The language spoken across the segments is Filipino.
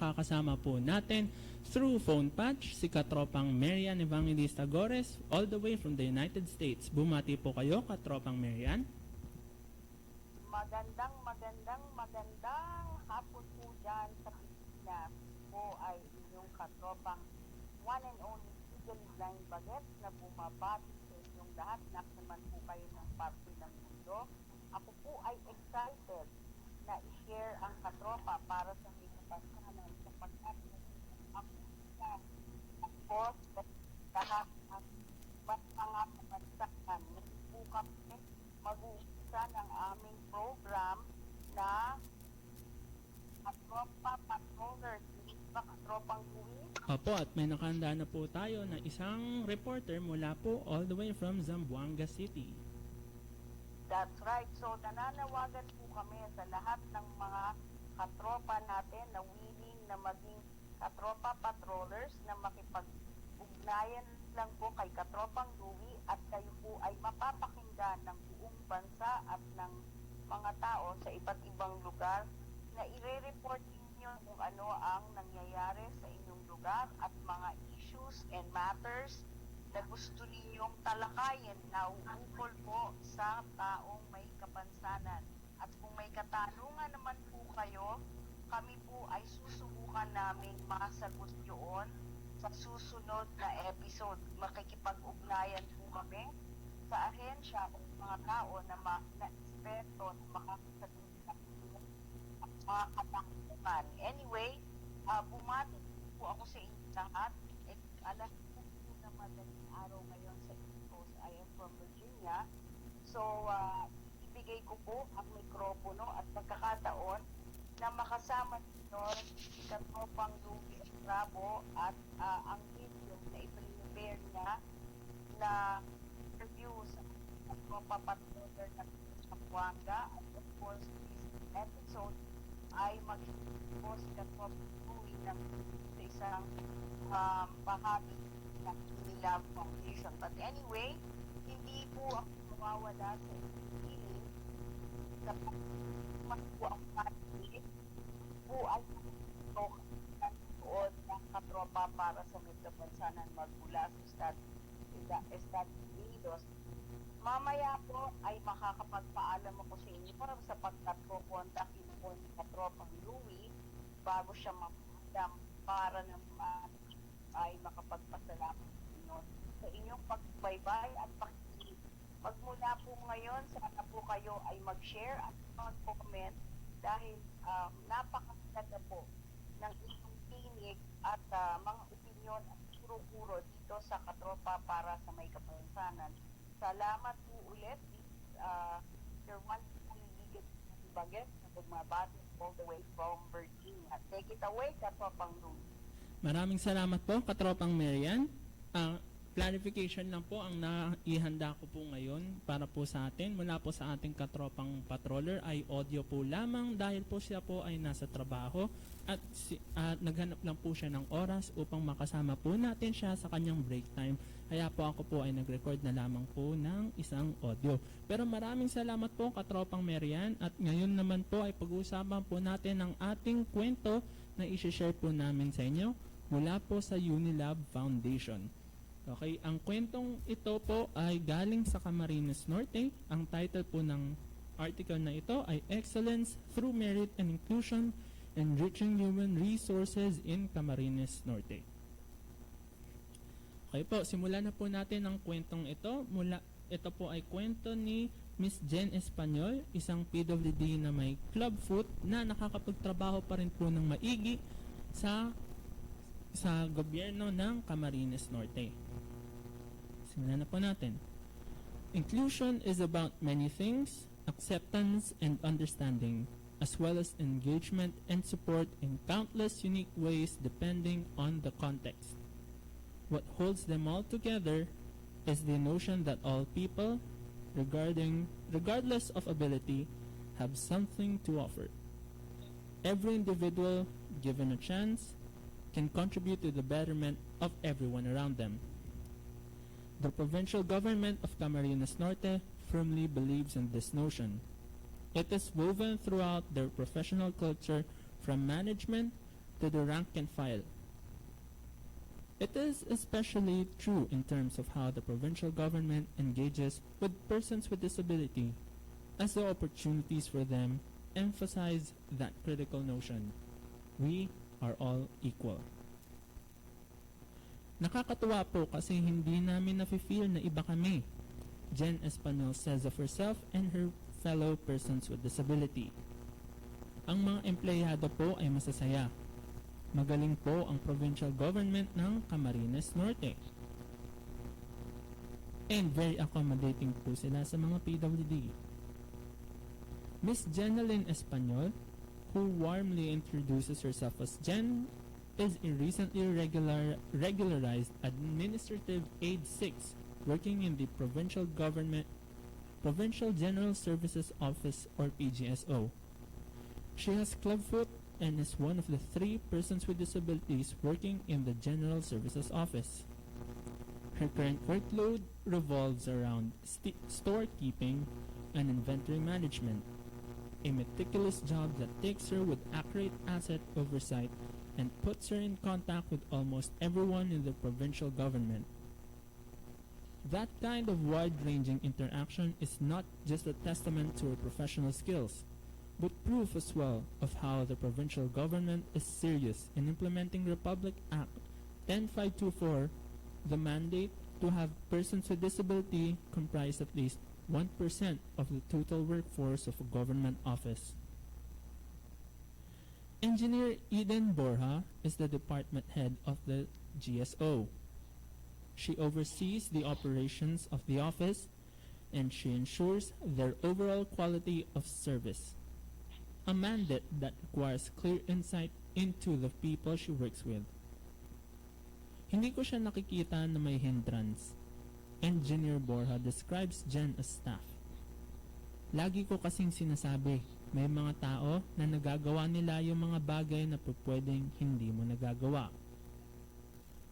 makakasama po natin through phone patch si Katropang Marian Evangelista Gorres all the way from the United States. Bumati po kayo, Katropang Marian. Magandang hapon po dyan sa Pilipinas. Po ay inyong katropang one and only legally blind baget na bumabati sa inyong lahat na naman po kayo ng parte ng mundo. Ako po ay excited na i-share ang katropa para sa may kapansanan sapagkat ako na po lahat ng mga kapansanan. Hindi po kami mag-uumpisa ng aming program na Katropa Patrollers. Hindi ba Katropang Louie? Opo, at may nakahanda na po tayo na isang reporter mula po all the way from Zamboanga City. That's right. So, nananawagan po kami sa lahat ng mga katropa natin na willing na maging katropa patrollers na makipag-ugnayan lang po kay Katropang Louie at kayo po ay mapapakinggan ng buong bansa at ng mga tao sa iba't ibang lugar na ire-report ninyo kung ano ang nangyayari sa inyong lugar at mga issues and matters na gusto ninyong talakayin na ukol po sa taong may kapansanan. At kung may katanungan naman po kayo, kami po ay susubukan naming masagot yun sa susunod na episode. Makikipag-ugnayan po kami sa ahensya o mga tao na eksperto na makakasagot sa mga katanungan. Anyway, bumati po ako sa inyo lahat. Alas po na madaling araw ngayon sa East Coast. I am from Virginia. So, ibigay ko po ang mikropono at pagkakataon na makasama nito si Katropang Louie Estrabo at ang video na i-prepare niya na review sa Katropa Patroller na Zamboanga. At of course, this episode ay mag-post si Katropang Louie ng isang bahagi ng Love Foundation. But anyway, hindi po ako mawawala sa feeling sa mas po ang pati po ay tuod ng katropa para sa Kapansanan magmula sa Estados Unidos. Mamaya po ay makakapagpaalam ako sa inyo para sapagkat po kontakin po ni Katropang Louie bago siya mapaalam para naman ay makapagpasalamat sa inyong pagbaybay at pakikinig. Magmula po ngayon, sana po kayo ay mag-share at mag-comment dahil napakaganda po ng inyong tinig at mga opinyon at kuro-kuro dito sa Katropa para sa may kapansanan. Salamat po ulit. Your wonderful legal baget na bumabati all the way from Virginia. Take it away, Katropang Louie. Maraming salamat po, Katropang Marian. Clarification lang po ang naihanda ko po ngayon para po sa atin mula po sa ating Katropang Patroller ay audio po lamang dahil po siya po ay nasa trabaho at naghanap lang po siya ng oras upang makasama po natin siya sa kanyang break time. Kaya po ako po ay nag-record na lamang po ng isang audio. Pero maraming salamat po, Katropang Marian, at ngayon naman po ay pag-uusapan po natin ang ating kwento na i-share po namin sa inyo mula po sa Unilab Foundation. Okay, ang kwentong ito po ay galing sa Camarines Norte. Ang title po ng article na ito ay Excellence Through Merit and Inclusion, Enriching Human Resources in Camarines Norte. Okay po, simulan na po natin ang kwentong ito. Ito po ay kwento ni Miss Jen Espanyol, isang PWD na may club foot na nakakapagtrabaho pa rin po ng maigi sa gobyerno ng Camarines Norte. Simulan na po natin. Inclusion is about many things, acceptance and understanding, as well as engagement and support in countless unique ways depending on the context. What holds them all together is the notion that all people, regardless of ability, have something to offer. Every individual, given a chance, can contribute to the betterment of everyone around them. The provincial government of Camarines Norte firmly believes in this notion. It is woven throughout their professional culture from management, to the rank and file. It is especially true in terms of how the provincial government engages with persons with disability, as the opportunities for them emphasize that critical notion: we are all equal. Nakakatuwa po kasi hindi namin nafe-feel na iba kami, Jen Espanyol says of herself and her fellow persons with disability. Ang mga empleyado po ay masasaya. Magaling po ang provincial government ng Camarines Norte. And very accommodating po sila sa mga PWD. Miss Jenaline Espanyol, who warmly introduces herself as Jen, is a recently regularized Administrative Aide 6 working in the Provincial General Services Office or PGSO. She has clubfoot and is one of the 3 persons with disabilities working in the General Services Office. Her current workload revolves around storekeeping and inventory management, a meticulous job that takes her with accurate asset oversight and puts her in contact with almost everyone in the provincial government. That kind of wide-ranging interaction is not just a testament to her professional skills, but proof as well of how the provincial government is serious in implementing Republic Act 10524, the mandate to have persons with disability comprise at least 1% of the total workforce of a government office. Engineer Eden Borja is the department head of the GSO. She oversees the operations of the office and she ensures their overall quality of service. A mandate that requires clear insight into the people she works with. Hindi ko siya nakikita na may hindrance. Engineer Borja describes Jen as staff. Lagi ko kasing sinasabi, may mga tao na nagagawa nila yung mga bagay na pwedeng hindi mo nagagawa.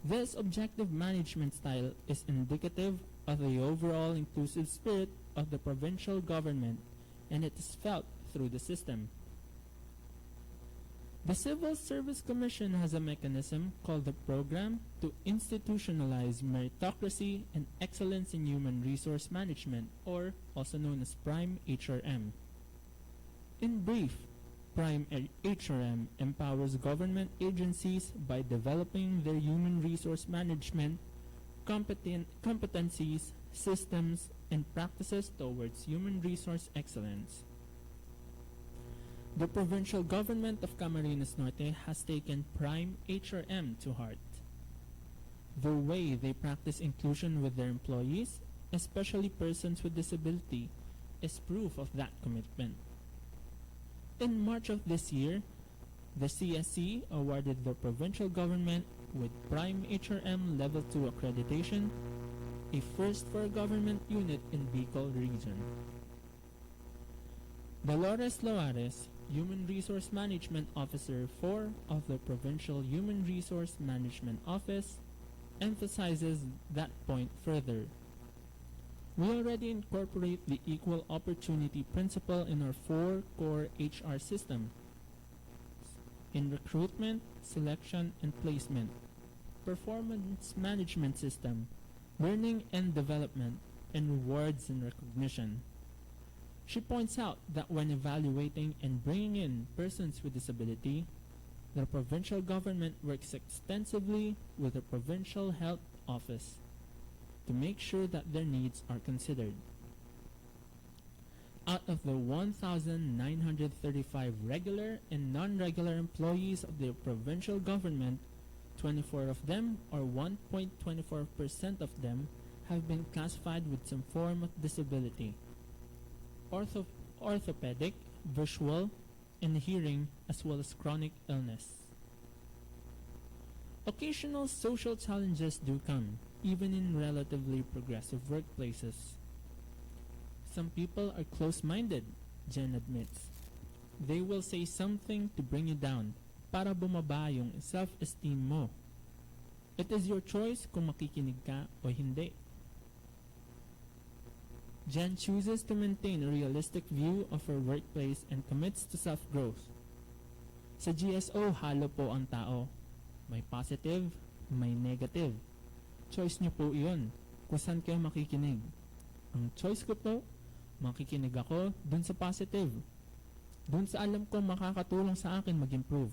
This objective management style is indicative of the overall inclusive spirit of the provincial government, and it is felt through the system. The Civil Service Commission has a mechanism called the Program to Institutionalize Meritocracy and Excellence in Human Resource Management, or also known as PRIME HRM. In brief, PRIME HRM empowers government agencies by developing their human resource management competencies, systems, and practices towards human resource excellence. The provincial government of Camarines Norte has taken PRIME HRM to heart. The way they practice inclusion with their employees, especially persons with disability, is proof of that commitment. In March of this year, the CSC awarded the provincial government with PRIME HRM Level 2 accreditation, a first for a government unit in Bicol region. Dolores Loares, Human Resource Management Officer 4 of the Provincial Human Resource Management Office, emphasizes that point further. We already incorporate the equal opportunity principle in our 4 core HR system: in recruitment, selection, and placement, performance management system, learning and development, and rewards and recognition. She points out that when evaluating and bringing in persons with disability, the provincial government works extensively with the Provincial Health Office to make sure that their needs are considered. Out of the 1,935 regular and non-regular employees of the provincial government, 24 of them, or 1.24% of them, have been classified with some form of disability: orthopedic, visual, and hearing, as well as chronic illness. Occasional social challenges do come, even in relatively progressive workplaces. Some people are close-minded, Jen admits. They will say something to bring you down, para bumaba yung self-esteem mo. It is your choice kung makikinig ka o hindi. Jen chooses to maintain a realistic view of her workplace and commits to self-growth. Sa GSO, halo po ang tao. May positive, may negative. Choice nyo po iyon kung saan kayo makikinig. Ang choice ko po, makikinig ako dun sa positive. Dun sa alam ko makakatulong sa akin mag-improve.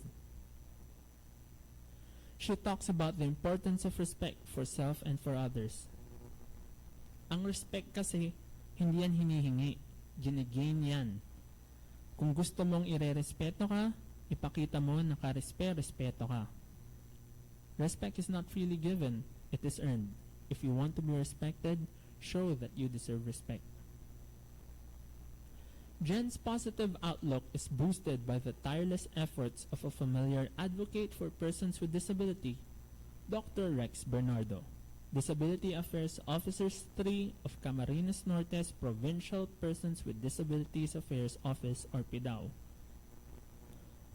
She talks about the importance of respect for self and for others. Ang respect kasi, hindi yan hinihingi. Gine-gain yan. Kung gusto mong ire-respeto ka, ipakita mo na respeto ka. Respect is not freely given, it is earned. If you want to be respected, show that you deserve respect. Jen's positive outlook is boosted by the tireless efforts of a familiar advocate for persons with disability, Dr. Rex Bernardo, Disability Affairs Officers 3 of Camarines Norte's Provincial Persons with Disabilities Affairs Office or PIDAO.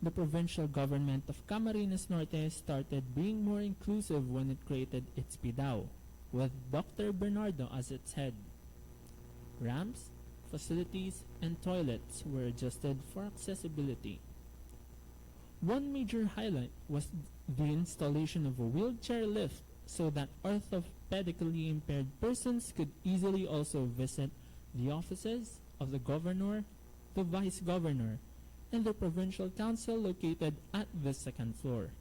The provincial government of Camarines Norte started being more inclusive when it created its PIDAO, with Dr. Bernardo as its head. Ramps, facilities, and toilets were adjusted for accessibility. One major highlight was the installation of a wheelchair lift so that orthopedically impaired persons could easily also visit the offices of the governor, the vice governor, and the provincial council located at the second floor.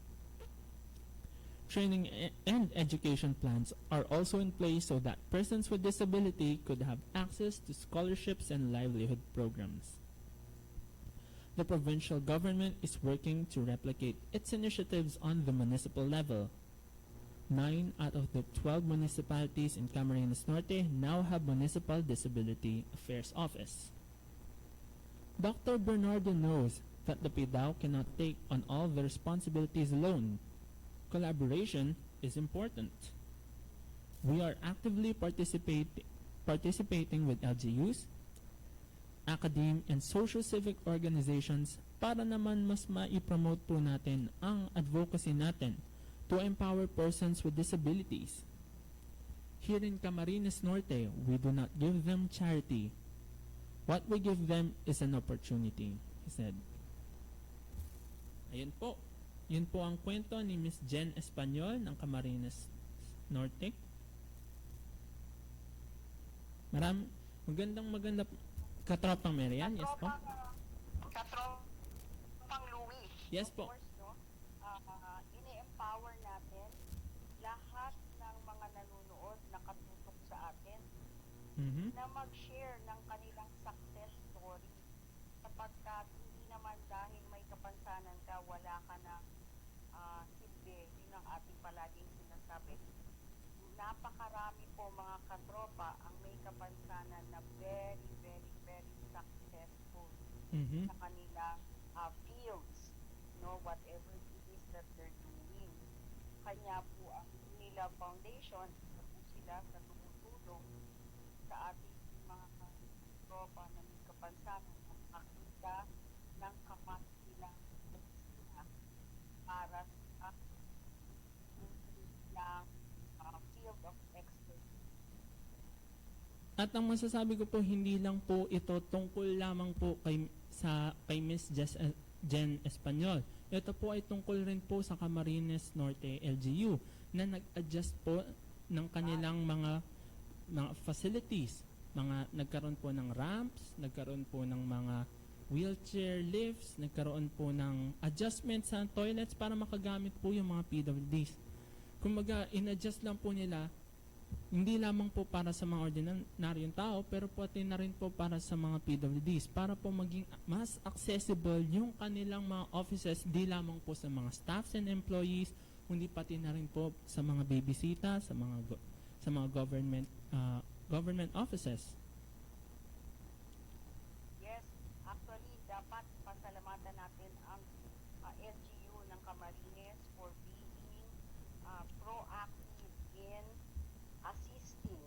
Training and education plans are also in place so that persons with disability could have access to scholarships and livelihood programs. The provincial government is working to replicate its initiatives on the municipal level. 9 out of the 12 municipalities in Camarines Norte now have Municipal Disability Affairs Office. Dr. Bernardo knows that the PIDAO cannot take on all the responsibilities alone. Collaboration is important. We are actively participating with LGUs, academe, and social civic organizations para naman mas maipromote po natin ang advocacy natin to empower persons with disabilities. Here in Camarines Norte, we do not give them charity. What we give them is an opportunity, he said. Ayun po. Yun po ang kwento ni Miss Jen Espanyol ng Camarines Norte. Maganda Katropang Marian, yes po? Katropang Louie. Yes po. Of course, no? Ini-empower natin lahat ng mga nanonood na katutok sa atin na mag-share ng kanilang success story. Sapagkat hindi naman dahil may kapansanan ka, wala ka na silbi. Yun ang ating palaging sinasabi. Napakarami po mga katropa ang may kapansanan na very, very, very successful sa kanilang fields, no, whatever it is that they're doing. Kanya po ang nila foundation, isa po sila sa tumutulong sa ating mga katropa na may kapansanan at makita ng kapasilang para sa field of expertise. At ang masasabi ko po, hindi lang po ito tungkol lamang po kay Miss Jen Espanyol. Ito po ay tungkol rin po sa Camarines Norte LGU na nag-adjust po ng kanilang mga facilities. Nagkaroon po ng ramps, nagkaroon po ng mga wheelchair lifts, nagkaroon po ng adjustment sa toilets para makagamit po yung mga PWDs. Kumbaga, in-adjust lang po nila, hindi lamang po para sa mga ordinaryong tao, pero pati na rin po para sa mga PWDs, para po maging mas accessible yung kanilang mga offices, di lamang po sa mga staffs and employees, kundi pati na rin po sa mga bibisita, sa mga government offices. Yes, actually, dapat pasalamatan natin ang LGU ng Camarines for being proactive in assisting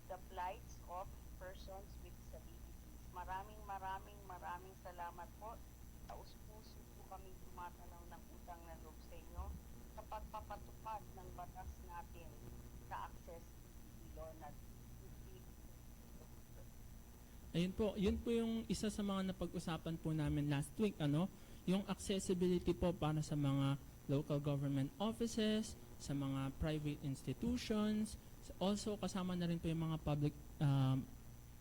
the plights of persons with disabilities. Maraming salamat po. Taus-puso po kami tumatanaw ng utang na loob sa inyo sa pagpapatupad ng batas natin sa accessibility law na Ayun po, yun po yung isa sa mga napag-usapan po namin last week, Yung accessibility po para sa mga local government offices, sa mga private institutions, also kasama na rin po yung mga public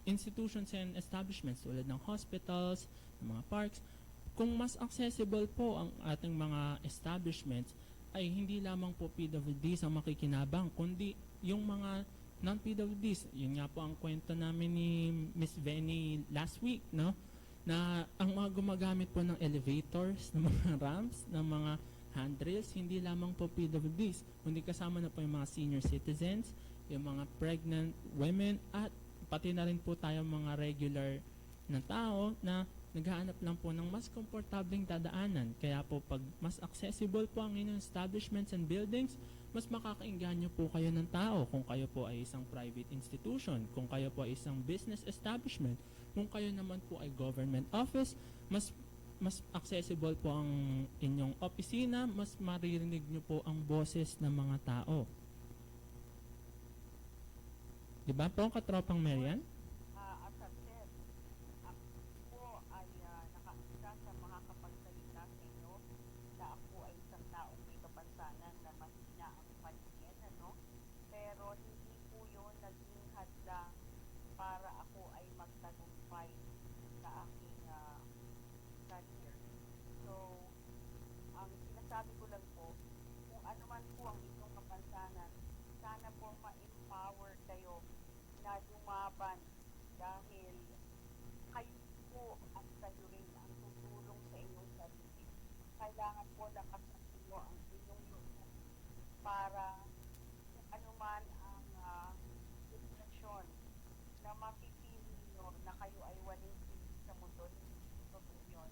institutions and establishments tulad ng hospitals, ng mga parks. Kung mas accessible po ang ating mga establishments, ay hindi lamang po PWDs ang makikinabang, kundi yung mga non-PWDs. Yun nga po ang kwento namin ni Miss Venny last week, no? Na ang mga gumagamit po ng elevators, ng mga ramps, ng mga handrails, hindi lamang po PWDs, kundi kasama na po yung mga senior citizens, yung mga pregnant women, at pati na rin po tayo mga regular na tao na naghahanap lang po ng mas komportabling dadaanan. Kaya po pag mas accessible po ang inyong establishments and buildings, mas makakainganyo po kayo ng tao. Kung kayo po ay isang private institution, kung kayo po ay isang business establishment, kung kayo naman po ay government office, mas accessible po ang inyong opisina, mas maririnig nyo po ang boses ng mga tao. Diba po, Katropang Marian? As I said, ako po ay nakaisa sa makakapagsalita sa inyo na ako ay isang taong may kapansanan na mahina ang paningin, ano? Pero hindi po yun naging hadlang para ako ay magtagumpay sa aking career. So, ang sinasabi ko lang po, kung ano man po ang inyong kapansanan, sana po ma-empower kayo na lumaban dahil kayo po at kayo rin ang tutulong sa inyong sarili. Kailangan po lakasan niyo ang inyong loob para kung ano man ang sitwasyon na mapipili niyo na kayo ay waling pili sa mundo, hindi totoo yun.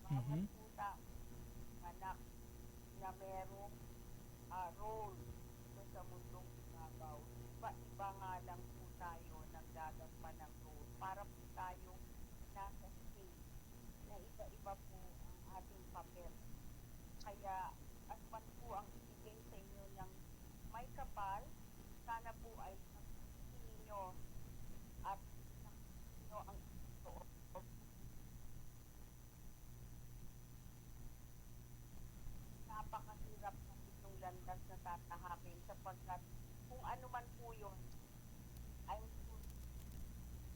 Bawat puta, anak na merong role sa mundong ibabaw. Iba-iba nga lang po tayo naggagampan ng role para po tayo nasa stage na iba-iba po ang ating papel. Kaya at man po ang ibigay sa inyo ng may kapal, sana po ay sabihin ninyo at sabihin ninyo ang totoo. Napakahirap ng itong landas na tatahakin sapagkat kung ano man po yun ay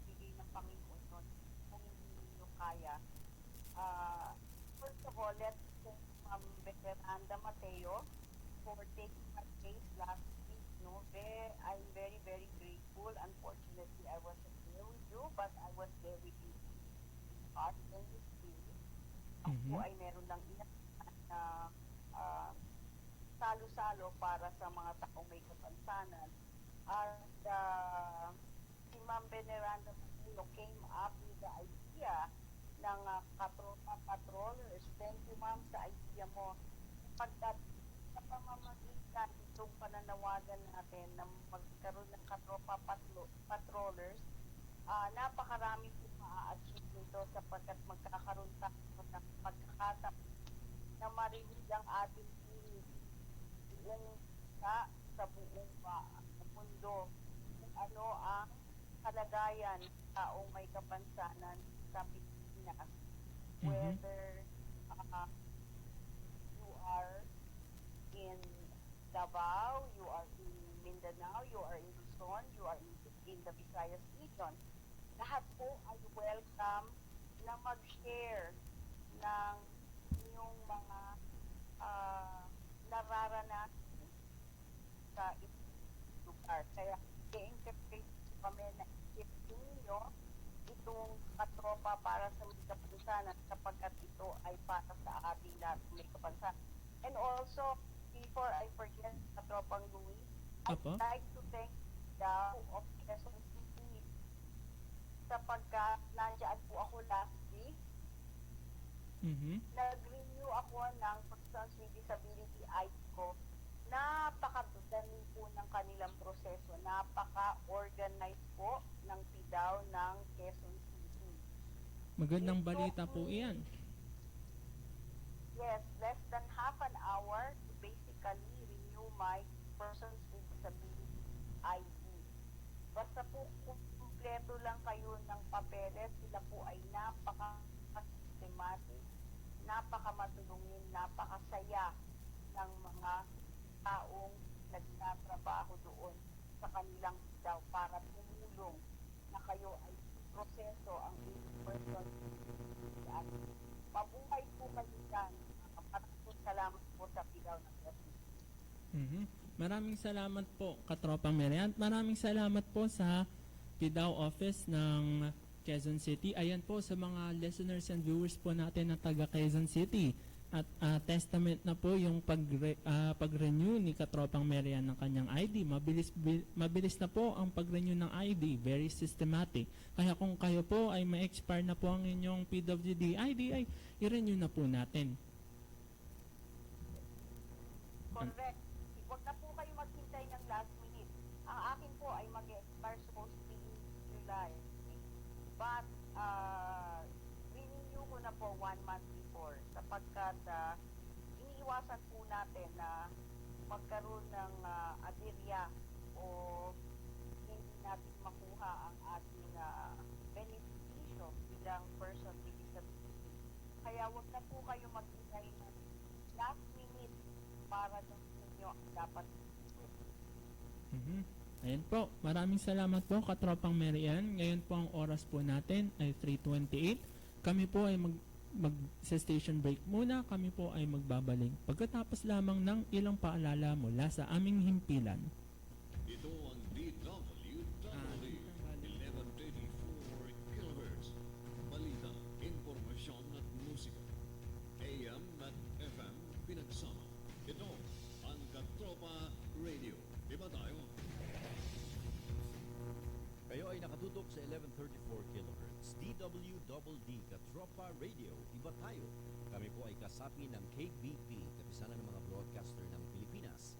bigay ng Panginoon nun kung hindi ninyo kaya. First of all, let's thank Veneranda Mateo for taking my case last week. No? I'm very, very grateful. Unfortunately, I wasn't there with you, but I was there with you. God, thank you, Spirit. Ako ay meron lang inasahan na salo-salo para sa mga taong may kapansanan. At si Ma'am Veneranda Mateo came up with the idea ng Katropa Patrollers. Thank you, Ma'am, sa idea mo. Pagkat sa pamamagitan itong pananawagan natin na magkaroon ng Katropa Patrollers, napakarami po maa-achieve nito sapagkat magkakaroon tayo ng pagkakataon na marinig ang ating tinig sa buong mundo kung ano ang kalagayan ng taong may kapansanan sa Pilipinas. Whether you are in Davao, you are in Mindanao, you are in Luzon, you are in the Visayas region, lahat po ay welcome na mag-share ng inyong mga nararanasan sa lugar. Kaya i-encourage kami na i-share ninyo itong Katropa para sa may kapansanan sapagkat ito ay para sa ating lahat may kapansanan. And also, before I forget, Katropang Louie, I'd like to thank Daw of Quezon City sapagkat nandiyan po ako last week. Nag-renew ako ng Persons with Disability ID ko. Napakadali po ng kanilang proseso. Napaka-organized po ng PIDAW ng Quezon City. Magandang balita po iyan. Yes, less than half an hour to basically renew my Persons with Disability ID. Basta po kumpleto lang kayo ng papeles, sila po ay napaka-systematic, napakamatulungin, napakasaya ng mga taong nagtatrabaho doon sa kanilang daw para tumulong na kayo ay proseso ang 80%. At mabuhay po kayo dyan. Maraming salamat po sa Pidaw ng Quezon. Maraming salamat po, Katropang Mary. At maraming salamat po sa PIDAW office ng Quezon City. Ayan po sa mga listeners and viewers po natin na taga Quezon City. At testament na po yung pag-renew ni Katropang Marian ng kanyang ID. Mabilis na po ang pag-renew ng ID. Very systematic. Kaya kung kayo po ay ma-expire na po ang inyong PWD ID, ay i-renew na po natin. Correct. Huwag na po kayo maghintay ng last minute. Ang akin po ay mag-expire supposed to be in July. But, renew ko na po 1 month before sapagkat iniiwasan po natin na magkaroon ng aberya o hindi natin makuha ang ating benepisyo bilang person with disability. Kaya wag na po kayo maghintay ng last minute para sa inyo ang dapat. Ayan po, maraming salamat po, Katropang Marian. Ngayon po ang oras po natin ay 3:28. Kami po ay sa station break muna. Kami po ay magbabalik pagkatapos lamang ng ilang paalala mula sa aming himpilan. Ito ang DWW 1134 kHz. Balita, impormasyon at musika. AM at FM pinagsama. Ito ang Katropa Radio. Iba tayo. Kayo ay nakatutok sa 1134 kHz DWDD Katropa Radio. Iba tayo. Kami po ay kasapi ng KBP, kapisanan ng mga broadcaster ng Pilipinas.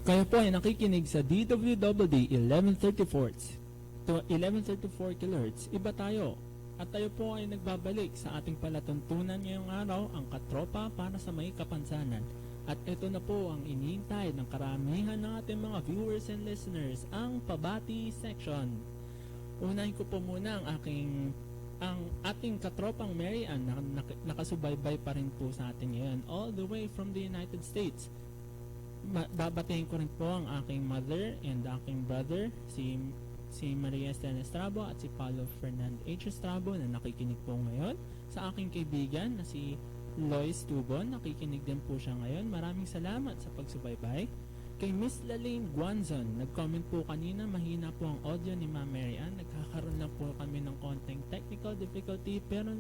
Kayo po ay nakikinig sa DWWD 1134 to 1134 kHz. Iba tayo. At tayo po ay nagbabalik sa ating palatuntunan ngayong araw, ang Katropa para sa may kapansanan. At ito na po ang iniintay ng karamihan ng ating mga viewers and listeners, ang pabati section. Unahin ko po muna ang ating katropang Mary Ann na nakasubaybay pa rin po sa atin ngayon, all the way from the United States. Babatiin ko rin po ang aking mother and aking brother, si Maria Estrabo at si Paulo Fernand H. Estrabo na nakikinig po ngayon. Sa aking kaibigan na si Louie Estrabo, nakikinig din po siya ngayon. Maraming salamat sa pagsubaybay. Kay Miss Lalaine Guanzon, nag-comment po kanina, mahina po ang audio ni Ma'am Mary Ann. Nagkakaroon lang po kami ng konting technical difficulty pero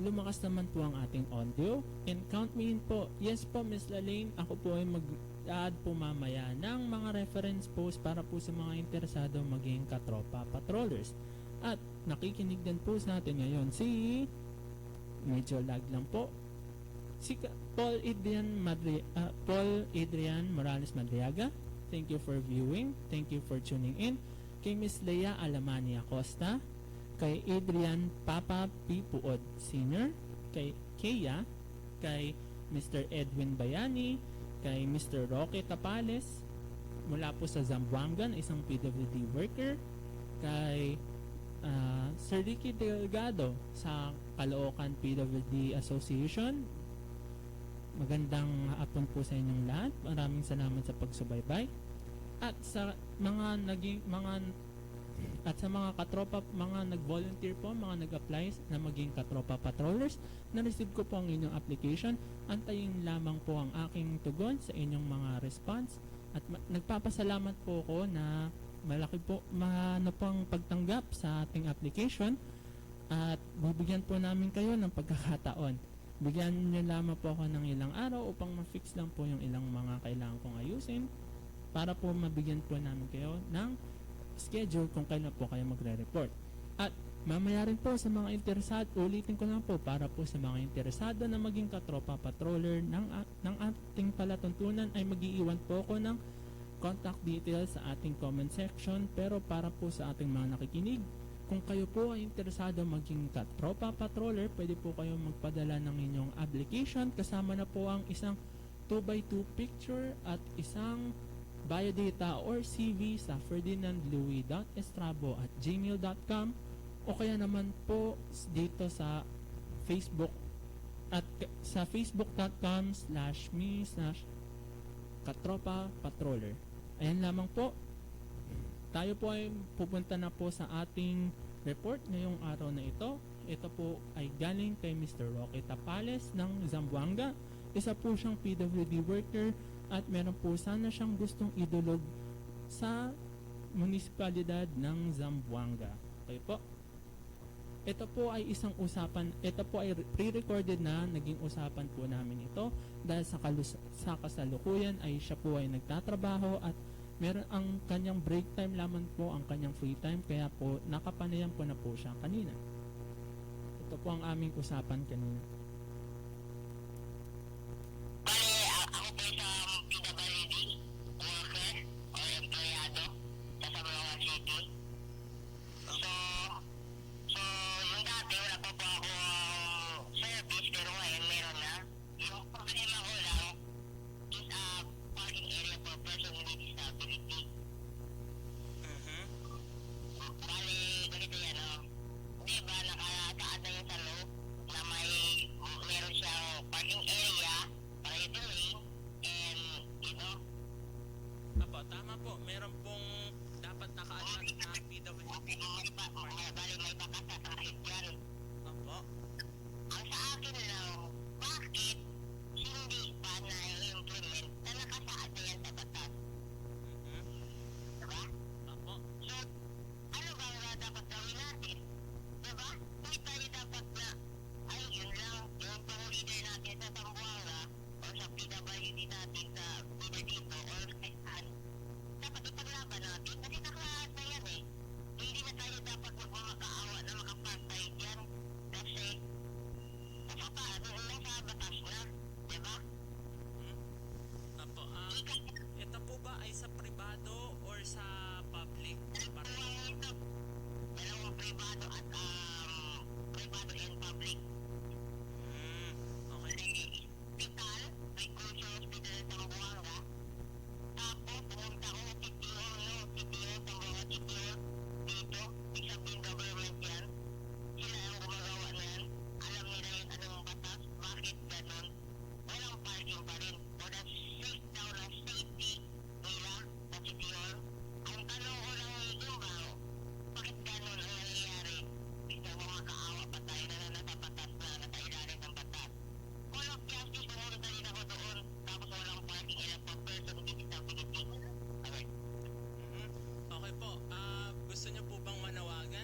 lumakas naman po ang ating audio. And count me in po. Yes po, Miss Lalaine, ako po ay mag-add po mamaya ng mga reference post para po sa mga interesado maging katropa patrollers. At nakikinig din po sa atin ngayon si, medyo lag lang po, si Paul Adrian Morales Madriaga. Thank you for viewing. Thank you for tuning in. Kay Miss Leia Alamani Acosta, kay Adrian Papa P. Puod Sr., kay Kea, kay Mr. Edwin Bayani, kay Mr. Roque Tapales, mula po sa Zamboanga, isang PWD worker, kay Sir Ricky Delgado sa Caloocan PWD Association. Magandang hapon po sa inyong lahat. Maraming salamat sa pagsubaybay. At sa mga katropa, mga nag-volunteer po, mga nag-apply na maging katropa patrollers, na-receive ko po ang inyong application. Antayin lamang po ang aking tugon sa inyong mga response. At nagpapasalamat po ako na malaki po pang pagtanggap sa ating application. At bibigyan po namin kayo ng pagkakataon. Bigyan niyo lamang po ako ng ilang araw upang ma-fix lang po yung ilang mga kailangan kong ayusin para po mabigyan po namin kayo ng schedule kung kailan po kayo magre-report. At mamaya rin po sa mga interesado, ulitin ko lang po para po sa mga interesado na maging katropa patroller ng ating palatuntunan ay mag-iiwan po ako ng contact details sa ating comment section. Pero para po sa ating mga nakikinig, kung kayo po ay interesado maging katropa patroller, pwede po kayong magpadala ng inyong application. Kasama na po ang isang 2x2 picture at isang biodata or CV sa ferdinandlouie.estrabo@gmail.com o kaya naman po dito sa Facebook at sa facebook.com/me/katropa patroller. Ayan lamang po. Tayo po ay pupunta na po sa ating report ngayong araw na ito. Ito po ay galing kay Mr. Roque Tapales ng Zamboanga. Isa po siyang PWD worker at meron po sana siyang gustong idulog sa munisipalidad ng Zamboanga. Okay po. Ito po ay isang usapan, ito po ay pre-recorded na naging usapan po namin ito dahil sa kasalukuyan ay siya po ay nagtatrabaho at meron ang kanyang break time lamang po ang kanyang free time, kaya po nakapanayan po na po siya kanina. Ito po ang aming usapan kanina. Ako po isang PWD worker o empleyado sa Zamboanga City. So yung dati wala pa po ako service pero ngayon meron na. Yung problema ko lang is parking area for person with disability. Bali, ganito yan Di ba nakataad na yun sa loob na meron siyang parking area para ito and Apo, tama po. Meron pong dapat naka-alat na PWD. bali may bakas na traffic yan. Apo. Ang sa akin lang, bakit hindi pa na-implement na nakasaad na yan sa batas? Diba? Apo. So, ano ba na dapat gawin natin? Diba? Hindi tayo dapat na, ay yun lang, yung pang-leader natin sa Zamboanga o sa PWD natin sa leader dito or kahit saan, dapat ipaglaban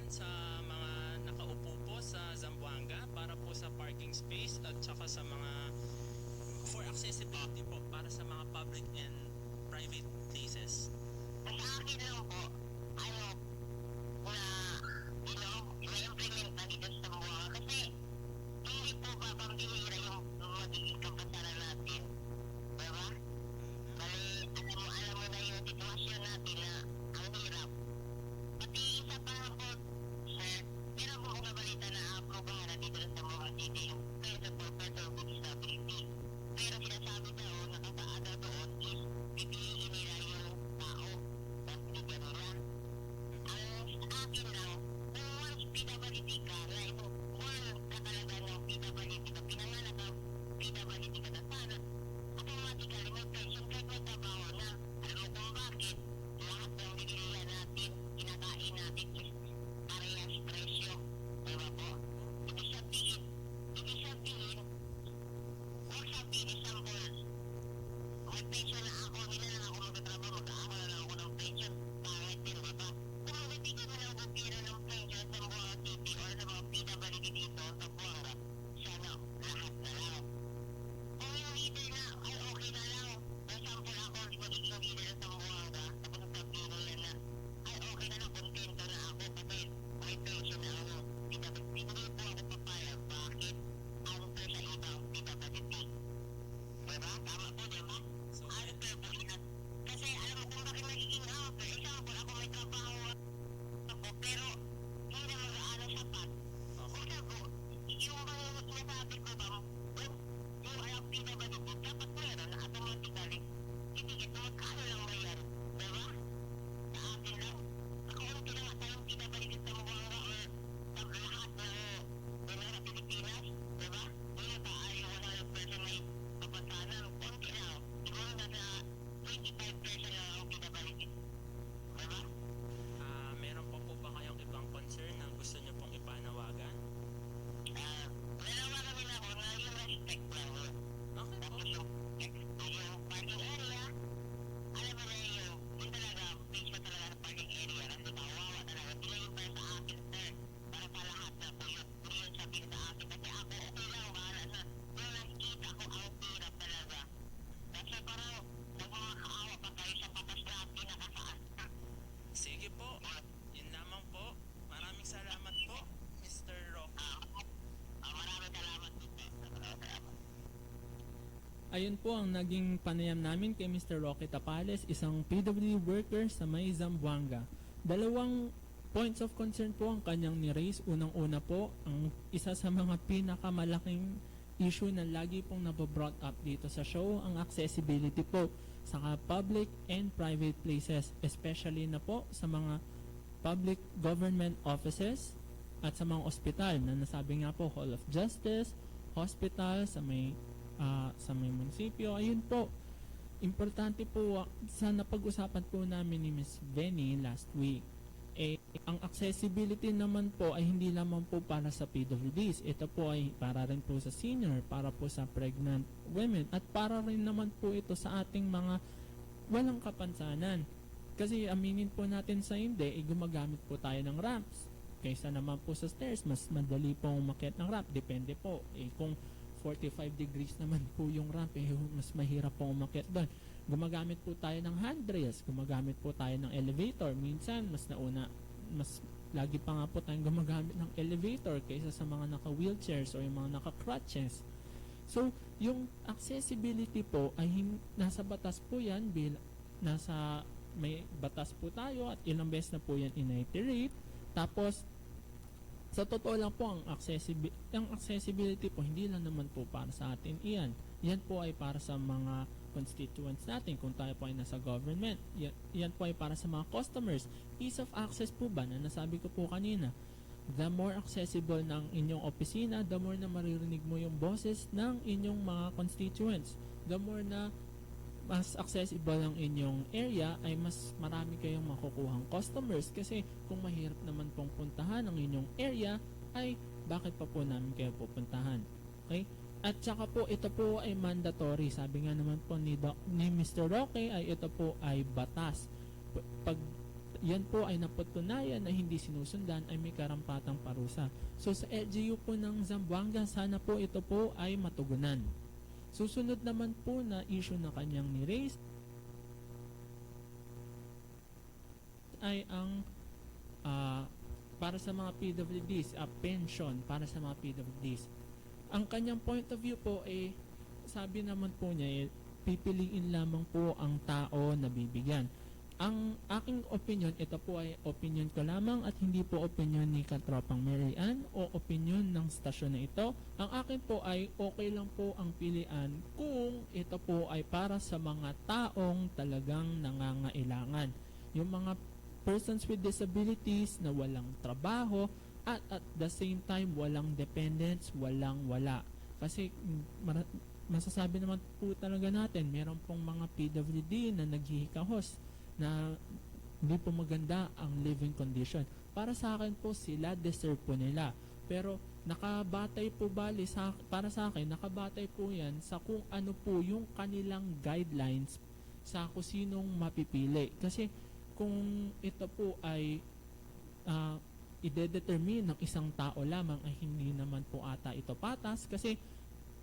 yan sa mga nakaupo po sa Zamboanga para po sa parking space at saka sa mga for accessibility po para sa mga public and private places. Sa akin lang po, ano, na, na-implement na dito sa mga kasi hindi po ba pambihira yung magiging kapasaran natin? Diba? Bali, alam mo na yung sitwasyon natin na ang hirap. Pati isa pa po, sir, meron po kong nabalita na aprobahan na dito sa mga city yung Center for Better Disability. Pero sinasabi daw, nakataada doon is pipiliin nila yung tao na binigyan nila. Ang sa akin lang, kung once PWD ka, na ito, born ka talaga ng PWD ka, pinanganak ng PWD ka na sana, automatically may pension kahit may trabaho na. Alam mo kung bakit? Lahat ng binilihan natin, kinakain natin is parehas presyo. Diba po? Ibig sabihin, huwag sabihin example, may pension na ako, hindi na lang ako magtatrabaho, mag-aaral na lang ako ng pension, pangit din, diba? Kung mabibigyan mo ng gobyerno ng pension sa mga city or sa mga PWD dito sa Buanga, sana lahat na lang. Kung yung leader na, ay okay na lang. For example ako, di magiging leader sa Buanga, tapos sabihin nila na, ay okay na lang, kontento na ako kasi may pension na ako. PWD, hindi po ako papayag. Bakit? Unfair sa ibang PWD. Diba? Tama po, diba? Unfair po yan. Kasi alam mo kung bakit nagiging unfair. Example, ako may trabaho ako, pero hindi na mag-aano sapat. Una po, yung mga sinasabi ko ba, yung alam PWD, dapat meron na automatically, titigit na magkano lang ba yan? Diba? Sa atin lang. Nakaunti lang at tayong PWD sa Buanga or sa lahat ng Pilipinas. Diba? Hindi na tayo 100% may kapansanan. Konti lang. Siguro nasa 25% lang ang PWD. Diba? Meron pa po ba kayong ibang concern na gusto niyo pong ipanawagan? Nalawa kami na ako na yung respect lang. Okay po. Tapos yung parking area, alam mo na yun talaga, page pa talaga sa parking area kasi kawawa talaga. Sila yung para sa akin, sir. Para sa lahat na po yun. Hindi yun sabihin sa akin. Kasi ako, okay lang, bahala na. Pero nakikita ko ang hirap talaga. Kasi parang nagmamakaawa pa kayo sa patas natin nakasaan. Sige po. Yun lamang po. Maraming salamat po, Mr. Rocky. Maraming salamat po. Maraming salamat. Ayun po ang naging panayam namin kay Mr. Rocky Tapales, isang PWD worker sa may Zamboanga. Dalawang points of concern po ang kanyang ni-raise. Unang-una po, ang isa sa mga pinakamalaking issue na lagi pong nababrought up dito sa show, ang accessibility po sa public and private places, especially na po sa mga public government offices at sa mga ospital na nasabi nga po, Hall of Justice, hospital, sa may munisipyo. Ayun po, importante po sa napag-usapan po namin ni Ms. Benny last week. Ang accessibility naman po ay hindi lamang po para sa PWDs. Ito po ay para rin po sa senior, para po sa pregnant women, at para rin naman po ito sa ating mga walang kapansanan. Kasi aminin po natin sa hindi, gumagamit po tayo ng ramps. Kaysa naman po sa stairs, mas madali pong umakyat ng ramp. Depende po. Kung 45 degrees naman po yung ramp, mas mahirap pong umakyat doon. Gumagamit po tayo ng handrails, gumagamit po tayo ng elevator. Minsan, mas lagi pa nga po tayong gumagamit ng elevator kaysa sa mga naka-wheelchairs o yung mga naka-crutches. So, yung accessibility po ay nasa batas po yan, may batas po tayo at ilang beses na po yan in-iterate. Tapos, sa totoo lang po, ang accessibility po, hindi lang naman po para sa atin iyan. Yan po ay para sa mga constituents natin. Kung tayo po ay nasa government, yan po ay para sa mga customers. Ease of access po ba, na nasabi ko po kanina, the more accessible ng inyong opisina, the more na maririnig mo yung boses ng inyong mga constituents. The more na mas accessible ang inyong area, ay mas marami kayong makukuhang customers. Kasi kung mahirap naman pong puntahan ang inyong area, ay bakit pa po namin kayo pupuntahan? Okay? At saka po, ito po ay mandatory. Sabi nga naman po ni Mr. Roque, ay ito po ay batas. Pag yan po ay napatunayan na hindi sinusundan, ay may karampatang parusa. So sa LGU po ng Zamboanga, sana po ito po ay matugunan. Susunod naman po na issue na kanyang ni-raise ay ang para sa mga PWDs, pension para sa mga PWDs. Ang kanyang point of view po ay sabi naman po niya pipiliin lamang po ang tao na bibigyan. Ang aking opinion, ito po ay opinion ko lamang at hindi po opinion ni Katropang Mary Ann o opinion ng stasyon na ito. Ang akin po ay okay lang po ang pilian kung ito po ay para sa mga taong talagang nangangailangan. Yung mga persons with disabilities na walang trabaho at the same time walang dependents, wala. Kasi masasabi naman po talaga natin, meron pong mga PWD na naghihikahos na hindi po maganda ang living condition. Para sa akin po, sila deserve po nila. Pero nakabatay po para sa akin, nakabatay po yan sa kung ano po yung kanilang guidelines sa kung sinong mapipili. Kasi kung ito po ay ide-determine ng isang tao lamang, ay hindi naman po ata ito patas, kasi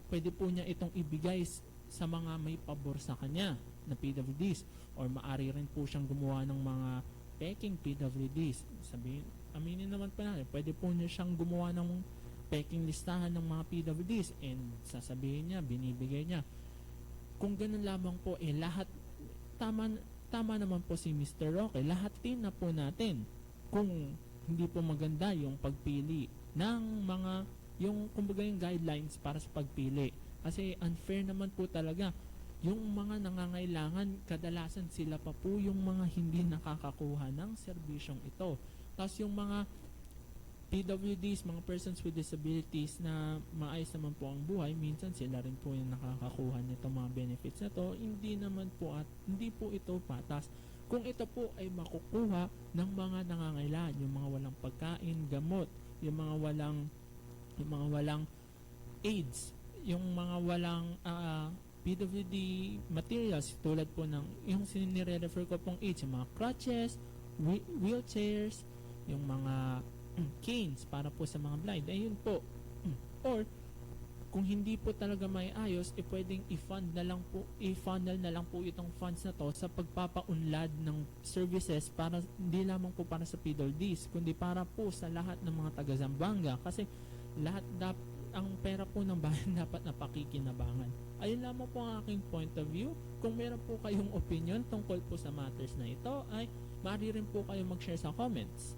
pwede po niya itong ibigay sa mga may pabor sa kanya na PWDs, or maari rin po siyang gumawa ng mga peking PWDs. Aminin naman po natin, pwede po niya siyang gumawa ng peking listahan ng mga PWDs and sasabihin niya, binibigay niya. Kung ganun lamang po, lahat tama naman po si Mr. Roque, lahatin na po natin kung hindi po maganda yung pagpili ng mga, yung kumbaga yung guidelines para sa pagpili. Kasi unfair naman po talaga. Yung mga nangangailangan, kadalasan sila pa po yung mga hindi nakakakuha ng serbisyong ito. Tapos yung mga PWDs, mga persons with disabilities na maayos naman po ang buhay, minsan sila rin po yung nakakakuha nito mga benefits na to. Hindi po ito patas. Kung ito po ay makukuha ng mga nangangailangan, yung mga walang pagkain, gamot, yung mga walang AIDS, yung mga walang PWD materials, tulad po ng yung sinire-refer ko pong AIDS, yung mga crutches, wheelchairs, yung mga canes para po sa mga blind, ayun po. Or kung hindi po talaga may ayos, pwedeng i-funnel na lang po itong funds na to sa pagpapaunlad ng services, para hindi lamang po para sa PWDs, kundi para po sa lahat ng mga taga Zamboanga, kasi ang pera po ng bayan dapat napakikinabangan. Ayun lamang po ang aking point of view. Kung meron po kayong opinion tungkol po sa matters na ito, ay maaari rin po kayo mag-share sa comments.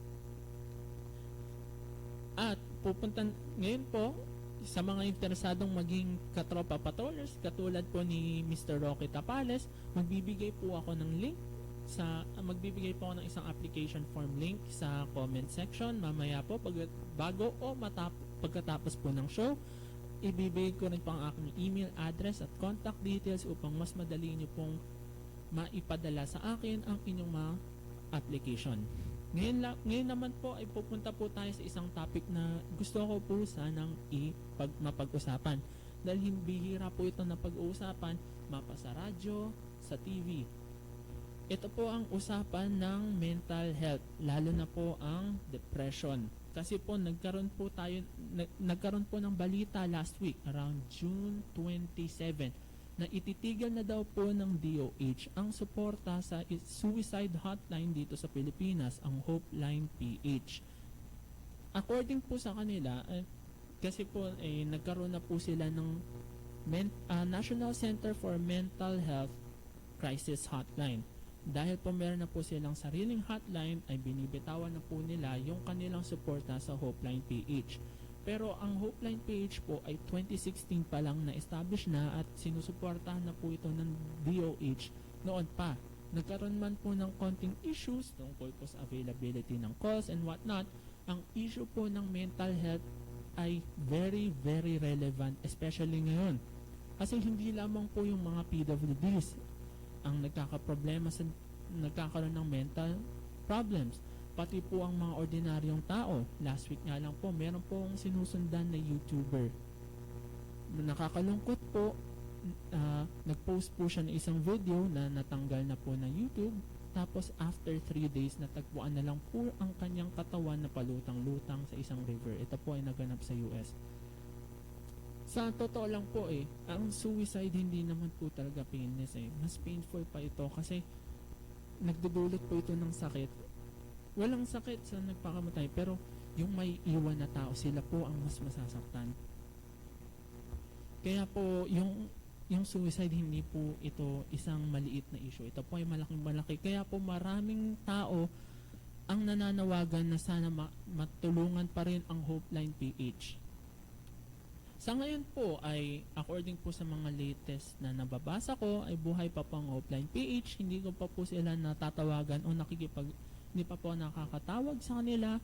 At ngayon po, sa mga interesadong maging Katropa Patrollers, katulad po ni Mr. Roque Tapales, magbibigay po ako ng isang application form link sa comment section mamaya po pagkatapos po ng show. Ibibigay ko rin po ang aking email address at contact details upang mas madali nyo pong maipadala sa akin ang inyong mga application. Ngayon naman po ay pupunta po tayo sa isang topic na gusto ko po sanang mapag-usapan. Dahil bihira po ito na pag-uusapan, mapa sa radyo, sa TV. Ito po ang usapan ng mental health, lalo na po ang depression. Kasi po nagkaroon po ng balita last week around June 27 na ititigil na daw po ng DOH ang suporta sa suicide hotline dito sa Pilipinas, ang Hope Line PH. According po sa kanila, kasi po nagkaroon na po sila ng National Center for Mental Health Crisis Hotline. Dahil po meron na po silang sariling hotline, ay binibitawan na po nila yung kanilang suporta sa Hope Line PH. Pero ang Hope Line PH po ay 2016 pa lang na-establish na at sinusuportahan na po ito ng DOH noon pa. Nagkaroon man po ng konting issues tungkol po sa availability ng calls and whatnot. Ang issue po ng mental health ay very, very relevant, especially ngayon. Kasi hindi lamang po yung mga PWDs ang nagkakaroon ng mental problems, pati po ang mga ordinaryong tao. Last week nga lang po, meron pong sinusundan na YouTuber. Nakakalungkot po, nag-post po siya ng isang video na natanggal na po ng YouTube Tapos after 3 days, natagpuan na lang po ang kanyang katawan na palutang-lutang sa isang river. Ito po ay naganap sa US. Sa totoo lang po ang suicide hindi naman po talaga painless Mas painful pa ito kasi nagdudulot po ito ng sakit. Walang sakit sa nagpakamatay pero yung may iwan na tao, sila po ang mas masasaktan. Kaya po yung suicide hindi po ito isang maliit na issue. Ito po ay malaking malaki. Kaya po maraming tao ang nananawagan na sana matulungan pa rin ang Hopeline PH. Sa ngayon po ay according po sa mga latest na nababasa ko ay buhay pa po ang Hopeline PH. Hindi ko pa po sila natatawagan o hindi pa po nakakatawag sa kanila.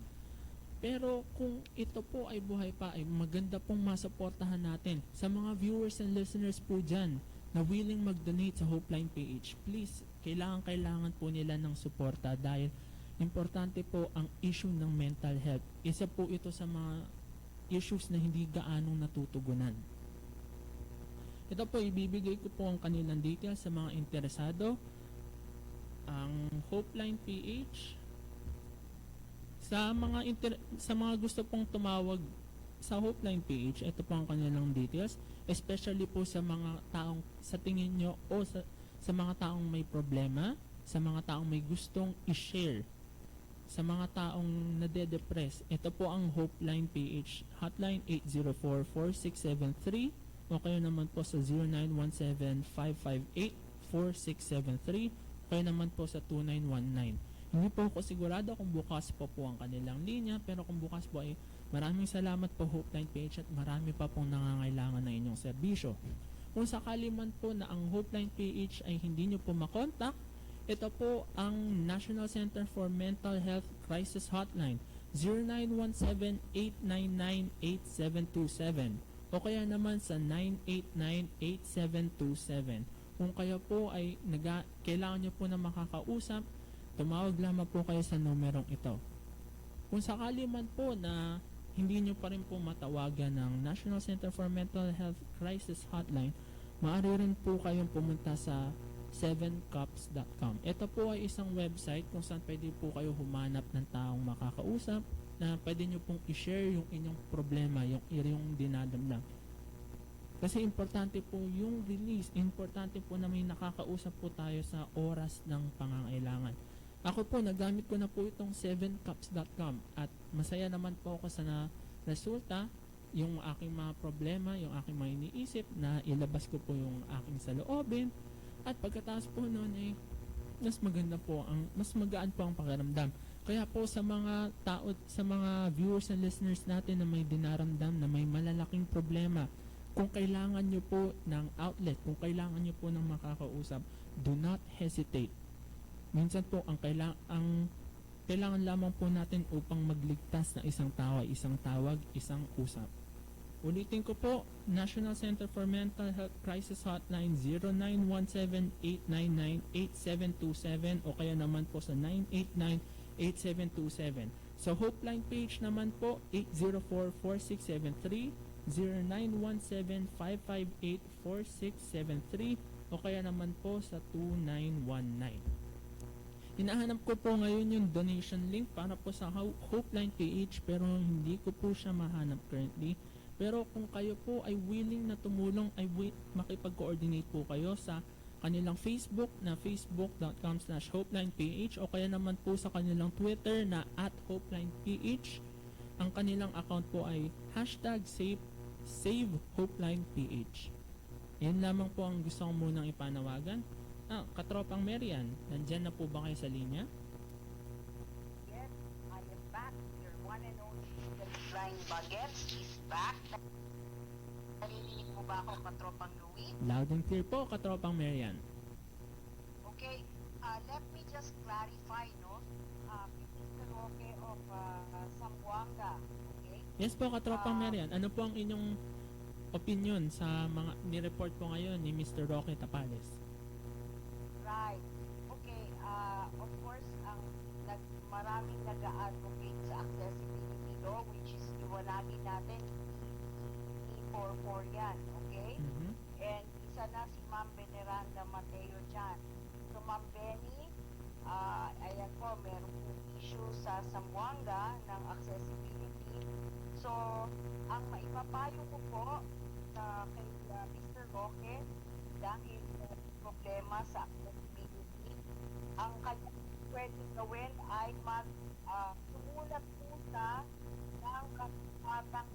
Pero kung ito po ay buhay pa ay maganda pong masuportahan natin. Sa mga viewers and listeners po dyan na willing mag-donate sa Hopeline PH, please, kailangan po nila ng suporta dahil importante po ang issue ng mental health. Isa po ito sa mga issues na hindi gaanong natutugunan. Ito po, ibibigay ko po ang kanilang details sa mga interesado. Ang Hopeline PH, sa mga gusto pong tumawag sa Hopeline PH, ito po ang kanilang details, especially po sa mga taong sa tingin nyo o sa mga taong may problema, sa mga taong may gustong i-share, sa mga taong nade-depress. Ito po ang Hopeline PH hotline 804-4673 o kayo naman po sa 0917-558-4673 kayo naman po sa 2919. Hindi po ako sigurado kung bukas po ang kanilang linya, pero kung bukas po ay maraming salamat po Hopeline PH at marami pa pong nangangailangan ng inyong serbisyo. Kung sakali man po na ang Hopeline PH ay hindi nyo po makontak, ito po ang National Center for Mental Health Crisis Hotline 0917-899-8727 o kaya naman sa 989-8727. Kung kayo po ay kailangan nyo po na makakausap, tumawag lamang po kayo sa numerong ito. Kung sakali man po na hindi nyo pa rin po matawagan ng National Center for Mental Health Crisis Hotline, maaari rin po kayong pumunta sa 7cups.com. Ito po ay isang website kung saan pwede po kayo humanap ng taong makakausap na pwede nyo pong i-share yung inyong problema, yung dinadamdam. Kasi importante po yung release, importante po na may nakakausap po tayo sa oras ng pangangailangan. Ako po, nagamit ko na po itong 7cups.com at masaya naman po ako sa resulta, yung aking mga problema, yung aking mga iniisip na ilabas ko po yung aking saloobin. At pagkatapos po noon mas magaan po ang pakiramdam. Kaya po sa mga sa mga viewers and listeners natin na may dinaramdam na may malalaking problema, kung kailangan nyo po ng outlet, kung kailangan nyo po ng makakausap, do not hesitate. Minsan po ang kailangan lamang po natin upang magligtas na isang tao ay isang tawag, isang usap. Ulitin ko po, National Center for Mental Health Crisis Hotline 0917-899-8727 o kaya naman po sa 989-8727. Sa Hopeline page naman po, 804-4673, 0917-558-4673 o kaya naman po sa 2919. Hinahanap ko po ngayon yung donation link para po sa Hopeline PH pero hindi ko po siya mahanap currently. Pero kung kayo po ay willing na tumulong, ay makipag-coordinate po kayo sa kanilang Facebook na facebook.com/HopelinePH o kaya naman po sa kanilang Twitter na @HopelinePH. Ang kanilang account po ay #SaveHopelinePH. Yan lamang po ang gusto ko munang ipanawagan. Katropang Marian, nandyan na po ba kayo sa linya? Yes, I am back. Your one and only Flying Baguette is back. Naririnig mo ba ako, Katropang Louie? Loud and clear po, Katropang Marian. Okay, let me just clarify, no? Mr. Roque of Zamboanga, okay? Yes po, Katropang Marian. Ano po ang inyong opinion sa mga ni-report po ngayon ni Mr. Roque Tapales? Right. Okay, of course, maraming nag-advocate sa accessibility law, which is iwanagin natin, E44 yan, okay? Mhm. And isa na si Ma'am Veneranda Mateo dyan. So, Ma'am Benny, Ayan po, meron po issue sa Zamboanga ng accessibility. So, ang maipapayo ko po kay Mr. Roque, dahil problema sa accessibility, ang kanya pwede gawin ay sumulat po sa ng katumatang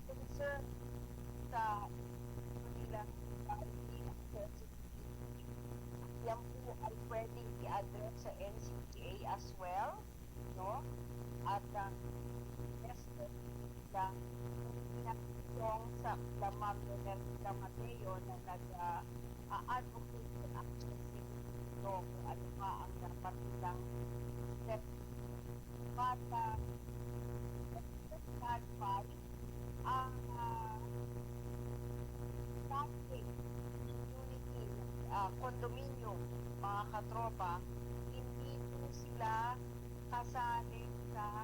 concern sa nila accessibility. Yan po ay pwedeng i-address sa NCTA as well, no? At yes, lang pinakitong sa Lamang Lonerita Mateo na nag-advocate for accessibility, no? Kung ano pa ang dapat nilang step. But let's clarify ang traffic community condominium, mga katropa, hindi po sila kasali sa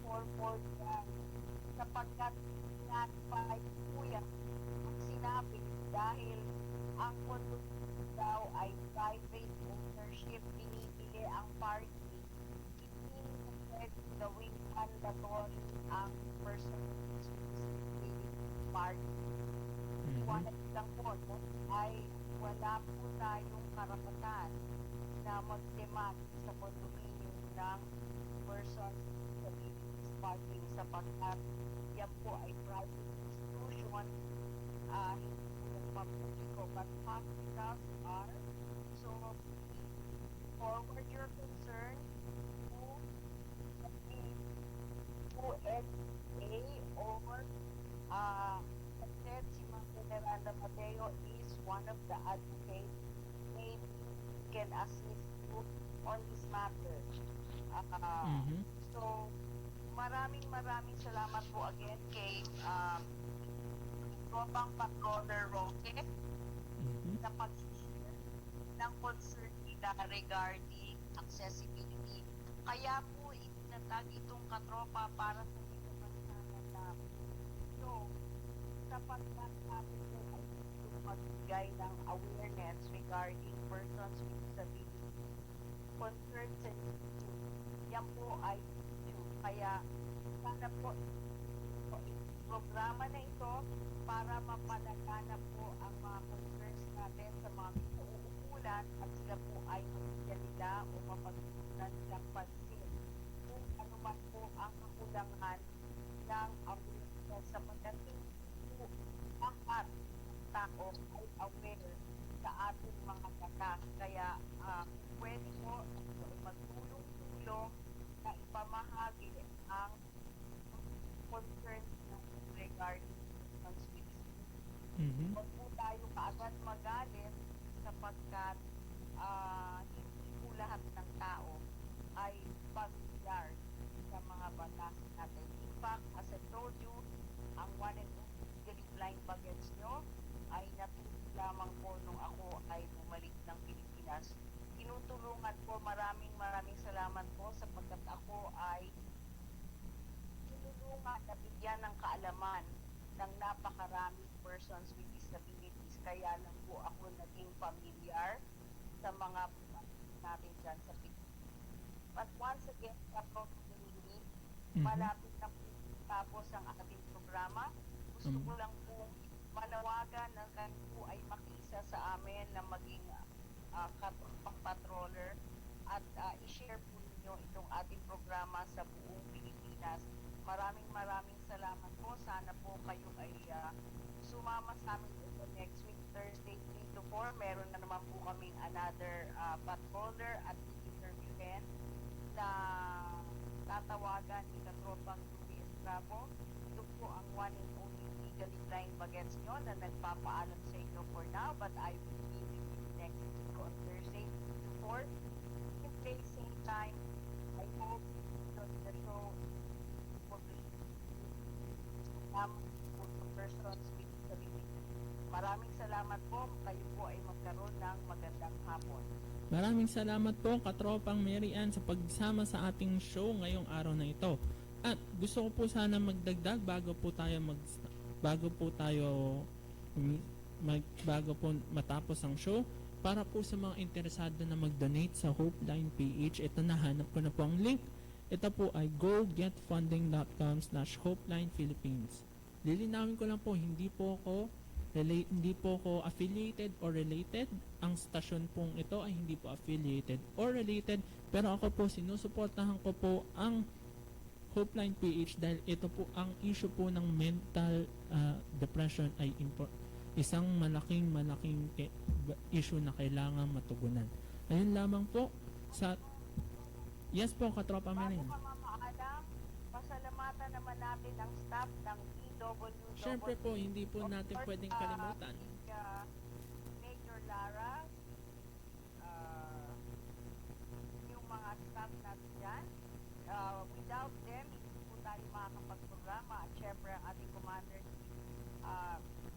441 sapagkat sinatipay po yan ang sinabi dahil ang condominium daw ay private ownership, pinipili ang party, hindi pwede gawing mandatory ang personal responsibility party. Iwanag lang po, no? Ay wala po tayong karapatan na mag-demand sa condominium ng persons with disabilities parking sapagkat yan po ay private institution, hindi po yung publiko, but hospitals are. So, forward your concern to NCA or si Ma'am Veneranda Mateo is one of the advocates. Maybe can assist you on this matter. So, maraming salamat po again kay Tropang Patroller Roque sa pag-share ng concern nila regarding accessibility. Kaya po itinatag itong katropa para sa KAPANSANAN namin. So, sapagkat natin po ay magbigay ng awareness regarding persons with disabilities, concerns and issues. Yan po ay issue. Kaya sana po programa na ito para mapalagana po ang mga concerns natin sa mga pinauukulan at sila po ay mabigyan nila o mapagtutunan nilang pansin kung ano man po ang kakulangan ng awareness sa pagdating po lahat ng tao ay aware sa ating mga batas. Kaya pwede po magtulong-tulong na ipamahagi ang concerns regarding persons with disabilities. Huwag po tayo kaagad magalit sapagkat hindi po lahat ng tao ay pamilyar sa mga batas natin. In fact, as I told you, ang one and only blind bagets nyo ay natulog lamang po nung ako ay bumalik ng Pilipinas. Tinutulungan po, maraming salamat po sapagkat ako ay tinulungan na bigyan ng kaalaman ng napakaraming persons with disabilities. Kaya lang po ako naging familiar sa mga natin dyan sa Pilipinas. But once again, malapit na po tapos ang ating programa. Gusto ko lang po manawagan na kayo po ay makiisa sa amin na maging katropang patroller at i-share po ninyo itong ating programa sa buong Pilipinas. Maraming salamat po. Sana po kayo ay sumama sa amin ito next week, Thursday 3 to 4. Meron na naman po kaming another patroller at interviewin na tatawagan ni Katropang Louie Estrabo. Ito po ang one and only legally blind bagets nyo na nagpapaalam sa inyo for now, but I will be with you next week on Thursday 3 to 4. Same place, same time. I hope that the show will be persons with disabilities. Maraming salamat po. Kayo po ay magkaroon ng magandang hapon. Maraming salamat po, Katropang Mary Ann, sa pagsama sa ating show ngayong araw na ito. At gusto ko po sana magdagdag bago po matapos ang show. para po sa mga interesado na mag-donate sa Hopeline PH, ito nahanap ko na po ang link. Ito po ay gogetfunding.com/HopelinePhilippines. Lilinawin ko lang po, hindi po ako affiliated or related. Ang stasyon pong ito ay hindi po affiliated or related, pero ako po sinusuportahan ko po ang Hopeline PH dahil ito po ang issue po ng mental depression ay isang malaking issue na kailangan matugunan. Ayun lamang po sa yes po, Katropa Marin. Bago ka mamaalam, pasalamatan naman natin ang staff ng DWW. Siyempre po, hindi po natin pwedeng kalimutan. Major Lara, yung mga staff natin dyan. Without them, hindi po tayo makakapagprograma. At syempre, ang ating commander,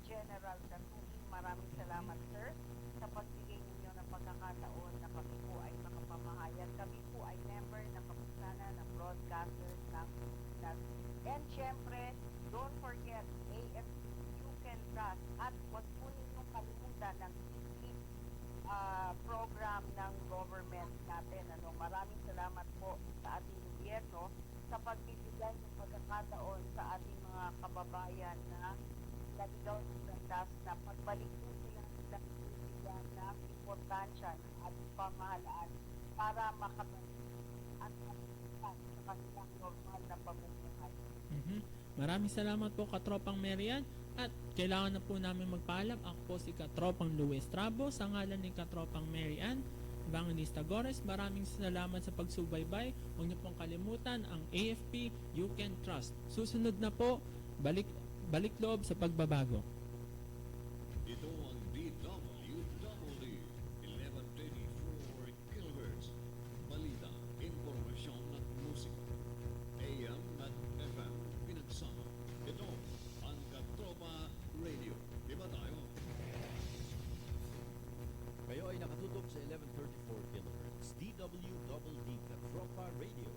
General Katrupang, maraming salamat, sir, sa pagbigay ninyo ng pagkakataon na kami po ay makapamahayag. Kami po ay member ng Kapansanan ng broadcasters ng and syempre, don't forget, AFP, you can trust. At huwag po ninyong kalimutan ng program ng government natin. Maraming salamat po sa ating gobyerno sa pagbibigay ng pagkakataon sa ating mga kababayan na naligaw ng landas na pagbalik po sila ng bibigyan ng importansya ng ating pamahalaan para makabalik at makikita sa kanilang normal na pamumuhay. Maraming salamat po, Katropang Marian. At kailangan na po namin magpaalam. Ako po si Katropang Louie Estrabo sa ngalan ni Katropang Marian, Evangelista Gorres. Maraming salamat sa pagsubaybay. Huwag niyo pong kalimutan ang AFP You Can Trust. Susunod na po, balik loob sa pagbabago. Ito ang DWWD 1134 kHz. Balita, impormasyon at musika. AM at FM pinagsama. Ito ang Katropa Radio. Diba tayo? Kayo ay nakatutok sa 1134 kHz DWWD Katropa Radio.